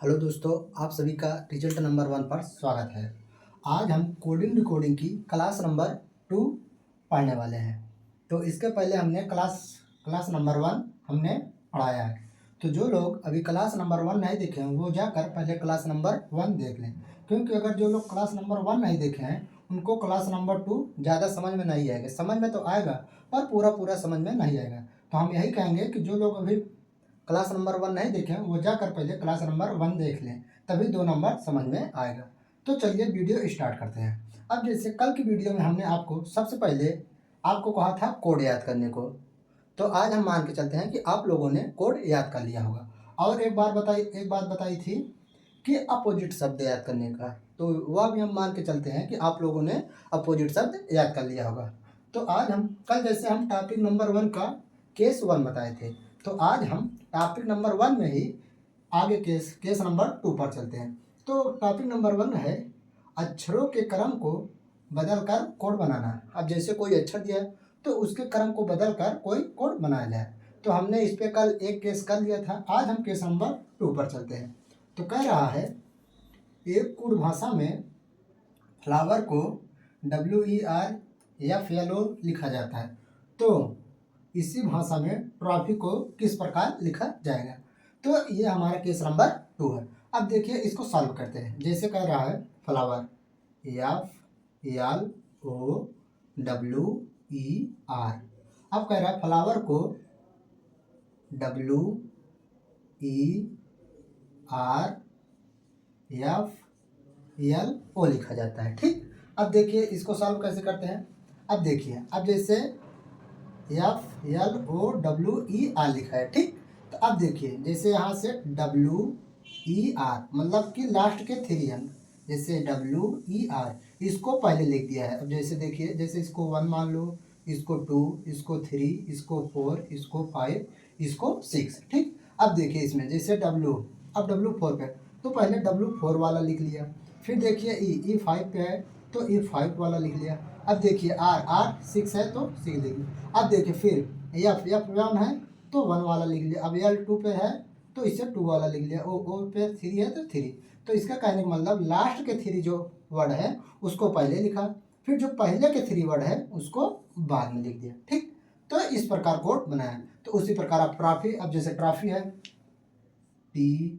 Hello दोस्तों, आप सभी का रिजल्ट नंबर 1 पर स्वागत है। आज हम कोडिंग डिकोडिंग की क्लास नंबर 2 पढ़ने वाले हैं। तो इसके पहले हमने क्लास नंबर 1 हमने पढ़ाया है। तो जो लोग अभी क्लास नंबर 1 नहीं देखे हैं वो जाकर पहले क्लास नंबर 1 देख लें, क्योंकि अगर जो लोग क्लास नंबर 1 नहीं देखे हैं उनको क्लास नंबर 2 ज़्यादा समझ में नहीं आएगा। समझ में तो आएगा पर पूरा समझ में नहीं आएगा। तो हम यही कहेंगे कि जो लोग अभी क्लास नंबर 1 नहीं देखें वो जाकर पहले क्लास नंबर 1 देख लें, तभी 2 नंबर समझ में आएगा। तो चलिए वीडियो स्टार्ट करते हैं। अब जैसे कल की वीडियो में हमने आपको सबसे पहले आपको कहा था कोड याद करने को, तो आज हम मान के चलते हैं कि आप लोगों ने कोड याद कर लिया होगा। और एक बात बताई थी कि अपोजिट शब्द याद करने का, तो वह भी हम मान के चलते हैं कि आप लोगों ने अपोजिट शब्द याद कर लिया होगा। तो आज हम कल जैसे हम टॉपिक नंबर 1 का केस 1 बताए थे, तो आज हम टॉपिक नंबर 1 में ही आगे केस नंबर 2 पर चलते हैं। तो टॉपिक नंबर 1 है अक्षरों के क्रम को बदलकर कोड बनाना। अब जैसे कोई अक्षर दिया है तो उसके क्रम को बदलकर कोई कोड बनाया जाए। तो हमने इस पे कल एक केस कर लिया था, आज हम केस नंबर 2 पर चलते हैं। तो कह रहा है एक कुड़ भाषा में फ्लावर को WERFLO लिखा जाता है, तो इसी भाषा में ट्रॉफी को किस प्रकार लिखा जाएगा। तो ये हमारा केस नंबर 2 है। अब देखिए इसको सॉल्व करते हैं। जैसे कह रहा है फ्लावर FLOWER, अब कह रहा है फ्लावर को WERFLO लिखा जाता है। ठीक, अब देखिए इसको सॉल्व कैसे करते हैं। अब देखिए, अब जैसे FLOWER लिखा है, ठीक। तो अब देखिए जैसे यहाँ से WER मतलब कि लास्ट के 3 अंक, जैसे WER इसको पहले लिख दिया है। अब जैसे देखिए, जैसे इसको 1 मान लो, इसको 2, इसको 3, इसको 4, इसको 5, इसको 6, ठीक। अब देखिए इसमें जैसे अब W4 पे, तो पहले W4 वाला लिख लिया। फिर देखिए E 5 पे है तो E5 वाला लिख लिया। अब देखिए R 6 है तो 6 लिख लिया। अब देखिए फिर F1 है तो 1 वाला लिख लिया। अब L2 पे है तो इसे 2 वाला लिख लिया। O पे 3 है तो 3। तो इसका कहने का मतलब लास्ट के 3 जो वर्ड है उसको पहले लिखा, फिर जो पहले के 3 वर्ड है उसको बाद में लिख दिया, ठीक। तो इस प्रकार कोड बनाया। तो उसी प्रकार आप ट्रॉफी, अब जैसे ट्रॉफी है TROPHY,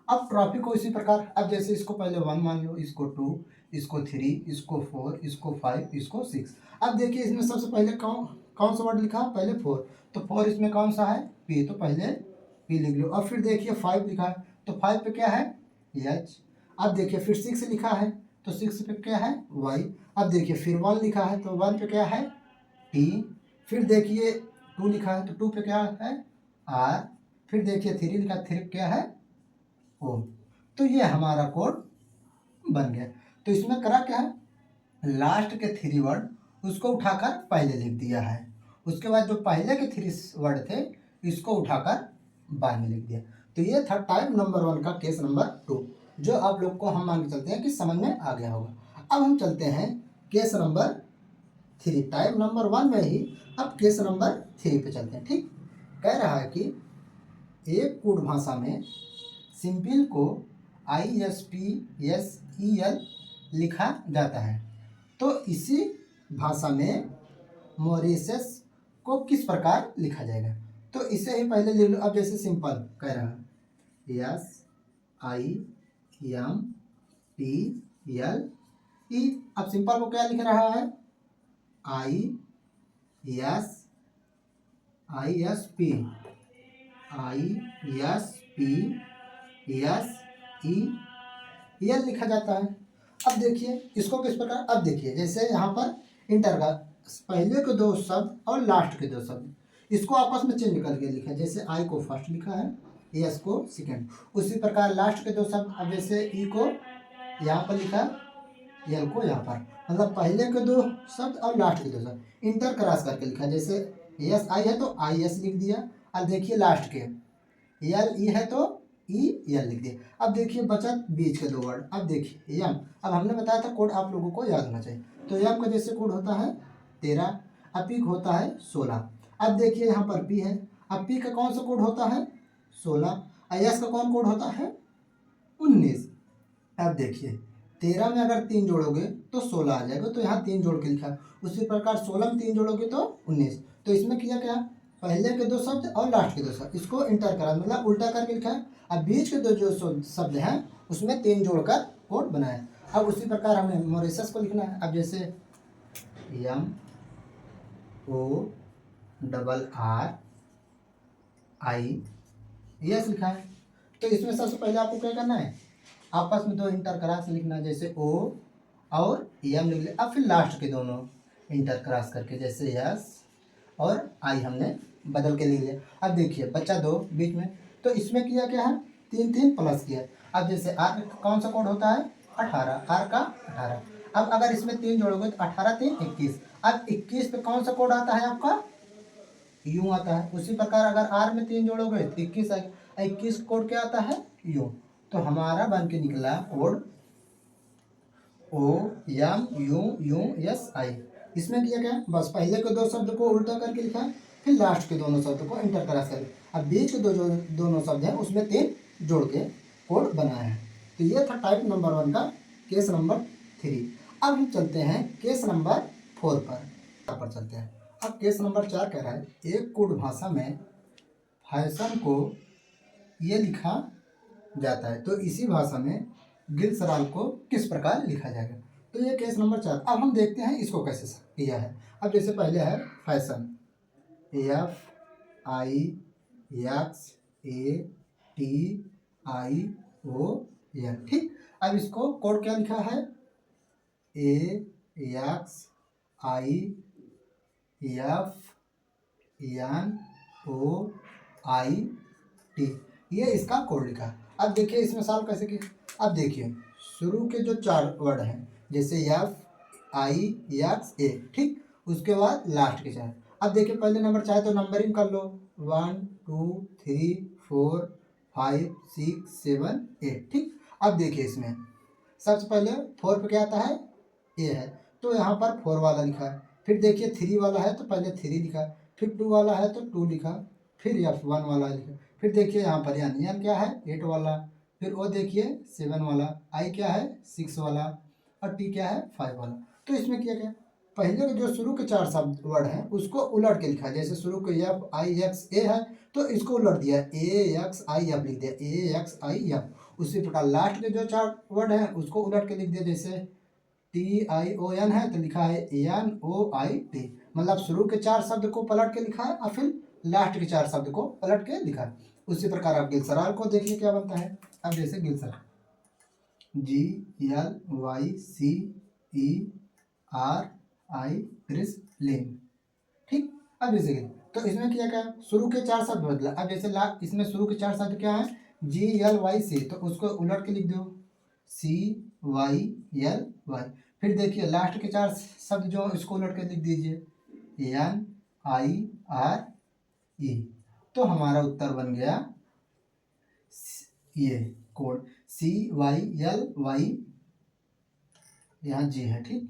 अब ट्रॉफी को इसी प्रकार, अब जैसे इसको पहले 1 मान लो, इसको 2, इसको 3, इसको 4, इसको 5, इसको 6। अब देखिए इसमें सबसे पहले कौन सा वर्ड लिखा, पहले 4, तो 4 इसमें कौन सा है, P, तो पहले P लिख लो। अब फिर देखिए 5 लिखा है तो 5 पे क्या है, H। अब देखिए फिर 6 लिखा है तो 6 पे क्या है, Y। अब देखिए फिर 1 लिखा है तो 1 पे क्या है, T। फिर देखिए 2 लिखा है तो 2 पे क्या है, R। फिर देखिए 3 लिखा है, 3 पे क्या है, O। तो ये हमारा कोड बन गया। तो इसमें करा क्या है, लास्ट के 3 वर्ड उसको उठाकर पहले लिख दिया है, उसके बाद जो पहले के 3 वर्ड थे इसको उठाकर बाद में लिख दिया। तो ये था टाइप नंबर 1 का केस नंबर 2, जो आप लोग को हम मान के चलते हैं कि समझ में आ गया होगा। अब हम चलते हैं केस नंबर 3। टाइप नंबर 1 में ही अब केस नंबर 3 पे चलते हैं, ठीक। कह रहा है कि एक कुड़ भाषा में सिंपल को ISPSEL लिखा जाता है, तो इसी भाषा में मॉरिशस को किस प्रकार लिखा जाएगा। तो इसे ही पहले लिख लो। अब जैसे सिंपल कह रहा है SIMPLE, अब सिंपल को क्या लिख रहा है, ISPSEL लिखा जाता है। अब देखिए इसको किस प्रकार, अब देखिए जैसे यहाँ पर इंटर का पहले के 2 शब्द और लास्ट के 2 शब्द इसको आपस में चेंज करके लिखा, जैसे I को फर्स्ट लिखा है, S को सेकेंड, उसी प्रकार लास्ट के 2 शब्द, अब जैसे E को यहाँ पर लिखा, L को यहाँ पर, मतलब पहले के 2 शब्द और लास्ट के 2 शब्द इंटर क्रॉस करके लिखा। जैसे SI है तो IS लिख दिया। अब देखिए लास्ट के LE है तो EL लिख दिया। अब देखिए बचत बीच के 2 वर्ड। अब देखिए M, अब हमने बताया था कोड आप लोगों को याद होना चाहिए। तो M का जैसे कोड होता है 13, P होता है 16। अब देखिए यहाँ पर P है, अब पी का कौन सा कोड होता है 16, एस का कौन कोड होता है 19। अब देखिए 13 में अगर 3 जोड़ोगे तो 16 आ जाएगा, तो यहाँ 3 जोड़ के लिखा। उसी प्रकार 16 में 3 जोड़ोगे तो 19। तो इसमें किया क्या, पहले के 2 शब्द और लास्ट के 2 शब्द इसको इंटर करा, मतलब उल्टा करके लिखा है। अब बीच के 2 जो शब्द हैं उसमें 3 जोड़कर कोड बनाया। अब उसी प्रकार हमें मॉरिशस को लिखना है। अब जैसे MORRIS लिखा है, तो इसमें सबसे पहले आपको क्या करना है, आपस में 2 इंटर क्रॉस लिखना है, जैसे O और M लिख लिया। अब फिर लास्ट के दोनों इंटर क्रॉस करके, जैसे S और I हमने बदल के लिख लिया। अब देखिए बच्चा 2 बीच में, तो इसमें किया क्या है 3 3 प्लस किया। अब जैसे R का कौन सा कोड होता है 18, R का 18। अब अगर इसमें 3 जोड़ोगे तो 18 3 21। अब 21 पे कौन सा कोड आता है आपका यूं आता है। उसी प्रकार अगर R में 3 जोड़ोगे तो 21 आएगा। 21 कोड क्या आता है यूं। तो हमारा बन के निकला कोड OMUUSI। इसमें किया क्या, बस पहले के 2 शब्द को उल्टा करके लिखा, फिर लास्ट के दोनों शब्द को इंटर क्रॉस करके। अब बीच के जो दोनों शब्द हैं उसमें 3 जोड़ के कोड बनाया है। तो ये था टाइप नंबर 1 का केस नंबर 3। अब हम चलते हैं केस नंबर 4 पर चलते हैं। अब केस नंबर 4 कह रहा है, एक कोड भाषा में फैशन को ये लिखा जाता है, तो इसी भाषा में गिलसराल को किस प्रकार लिखा जाएगा। तो ये केस नंबर 4। अब हम देखते हैं इसको कैसे किया है। अब जैसे पहले है फैशन, FIXATION, ठीक। अब इसको कोड क्या लिखा है AXIFNOIT, ये इसका कोड लिखा। अब देखिए इसमें सॉल्व कैसे किया। अब देखिए शुरू के जो 4 वर्ड हैं, जैसे FIXA, ठीक, उसके बाद लास्ट के 4। अब देखिए पहले नंबर चाहे तो नंबरिंग कर लो, 1 2 3 4 5 6 7 8, ठीक। अब देखिए इसमें सबसे पहले 4 पे क्या आता है ए है, तो यहाँ पर 4 वाला लिखा है। फिर देखिए 3 वाला है तो पहले 3 लिखा, फिर 2 वाला है तो 2 लिखा, फिर F1 वाला लिखा। फिर देखिए यहाँ पर यान क्या है 8 वाला, फिर ओ देखिए 7 वाला, आई क्या है 6 वाला, और टी क्या है 5 वाला। तो इसमें किया गया पहले के जो शुरू के 4 शब्द वर्ड हैं उसको उलट के लिखा। जैसे शुरू के FIXA है तो इसको उलट दिया, AXIF लिख दिया, AXIF। उसी प्रकार लास्ट के जो 4 वर्ड हैं उसको उलट के लिख दिया, जैसे TION है तो लिखा है NOIT। मतलब शुरू के 4 शब्द को पलट के लिखा है और फिर लास्ट के 4 शब्द को पलट के लिखा है। उसी प्रकार आप गिलसराल को देखिए क्या बनता है। अब जैसे गिलसराल GLYCERI, ठीक। अब जैसे तो इसमें किया क्या शुरू के 4 शब्द बदला। अब जैसे इसमें शुरू के 4 शब्द क्या है GLYC, तो उसको उलट के लिख दो CYLY। फिर देखिए लास्ट के 4 शब्द जो इसको उलट के लिख दीजिए NIRE। तो हमारा उत्तर बन गया ये कोड CYLY, यहाँ G है, ठीक।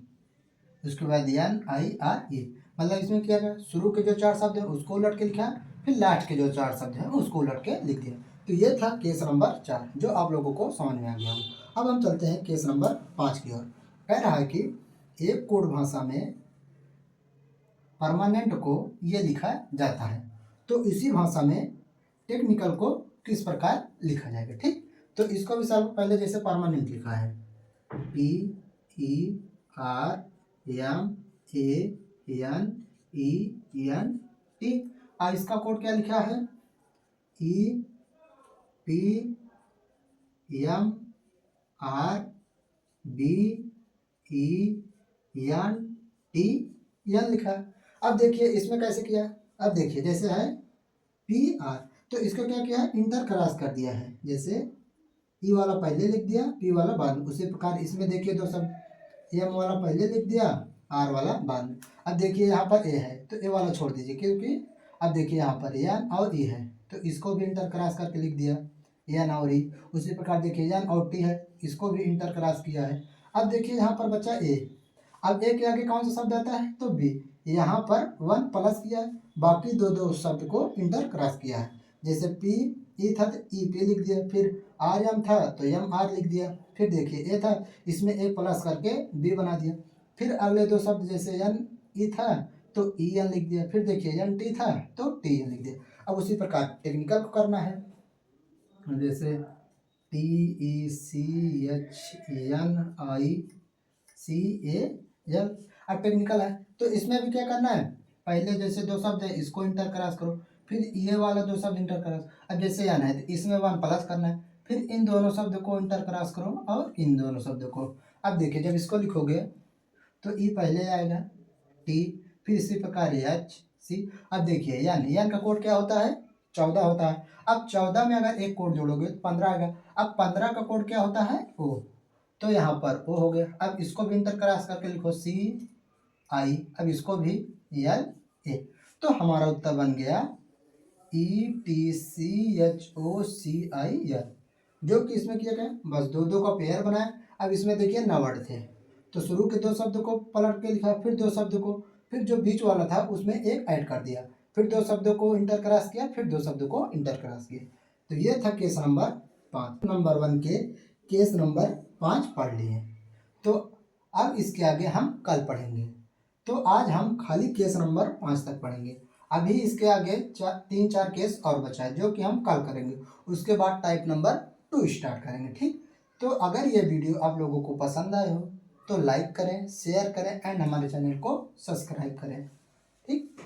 उसके बाद NIRE। मतलब इसमें क्या है शुरू के जो 4 शब्द हैं उसको उलट के लिखा, फिर लास्ट के जो 4 शब्द हैं उसको उलट के लिख दिया। तो ये था केस नंबर 4 जो आप लोगों को समझ में आ गया हो। अब हम चलते हैं केस नंबर 5 की ओर। कह रहा है कि एक कोड भाषा में परमानेंट को ये लिखा जाता है, तो इसी भाषा में टेक्निकल को किस प्रकार लिखा जाएगा, ठीक। तो इसको भी सब पहले जैसे परमानेंट लिखा है PERMANENT, और इसका कोड क्या लिखा है EPMRBENTN लिखा है। अब देखिए इसमें कैसे किया। अब देखिए जैसे है PR, तो इसको क्या किया है इंटर क्रॉस कर दिया है, जैसे ई वाला पहले लिख दिया पी वाला बाद में। उसी प्रकार इसमें देखिए 2 शब्द एम वाला पहले लिख दिया आर वाला बाद में। अब देखिए यहाँ पर ए है तो ए वाला छोड़ दीजिए, क्योंकि अब देखिए यहाँ पर एन और ई है तो इसको भी इंटर क्रॉस करके लिख दिया एन और ई। उसी प्रकार देखिए एन और टी है, इसको भी इंटर क्रॉस किया है। अब देखिए यहाँ पर बच्चा ए, अब ए के आगे कौन सा शब्द आता है तो बी, यहाँ पर 1 प्लस किया है बाकी दो दो शब्द को इंटर क्रॉस किया है। जैसे पी ई था तो ई पी लिख दिया, फिर आर एम था तो एम आर लिख दिया, फिर देखिए ए था इसमें ए प्लस करके बी बना दिया। फिर अगले दो शब्द जैसे एन ई था तो ई एन लिख दिया, फिर देखिए एन टी था तो टी एन लिख दिया। अब उसी प्रकार टेक्निकल को करना है, जैसे T E C H N I C A L. अब टेक्निकल है तो इसमें भी क्या करना है, पहले जैसे दो शब्द है इसको इंटर क्रॉस करो, फिर ये वाला दो शब्द इंटर क्रॉस। अब जैसे एन है तो इसमें वन प्लस करना है, फिर इन दोनों शब्द को इंटर क्रॉस करो और इन दोनों शब्दों को। अब देखिए जब इसको लिखोगे तो ई पहले आएगा, टी, फिर इसी प्रकार एच सी। अब देखिए एन का कोड क्या होता है, 14 होता है। अब 14 में अगर एक कोड जोड़ोगे तो 15 आएगा। अब 15 का कोड क्या होता है, ओ, तो यहाँ पर ओ हो गया। अब इसको भी इंटर क्रॉस करके लिखो सी आई, अब इसको भी एल ए। तो हमारा उत्तर बन गया E T C H O C I L, जो कि इसमें किया गया बस दो दो का पेयर बनाया। अब इसमें देखिए 9 वर्ड थे तो शुरू के दो शब्द को पलट के लिखा, फिर दो शब्द को, फिर जो बीच वाला था उसमें एक ऐड कर दिया, फिर दो शब्दों को इंटर क्रॉस किया, फिर दो शब्दों को इंटर क्रॉस किया। तो ये था केस नंबर 5। नंबर 1 के केस नंबर 5 पढ़ लिए। तो अब इसके आगे हम कल पढ़ेंगे। तो आज हम खाली केस नंबर 5 तक पढ़ेंगे। अभी इसके आगे 3-4 केस और बचा है जो कि हम कल करेंगे। उसके बाद टाइप नंबर 2 स्टार्ट करेंगे, ठीक। तो अगर ये वीडियो आप लोगों को पसंद आए हो तो लाइक करें, शेयर करें एंड हमारे चैनल को सब्सक्राइब करें, ठीक।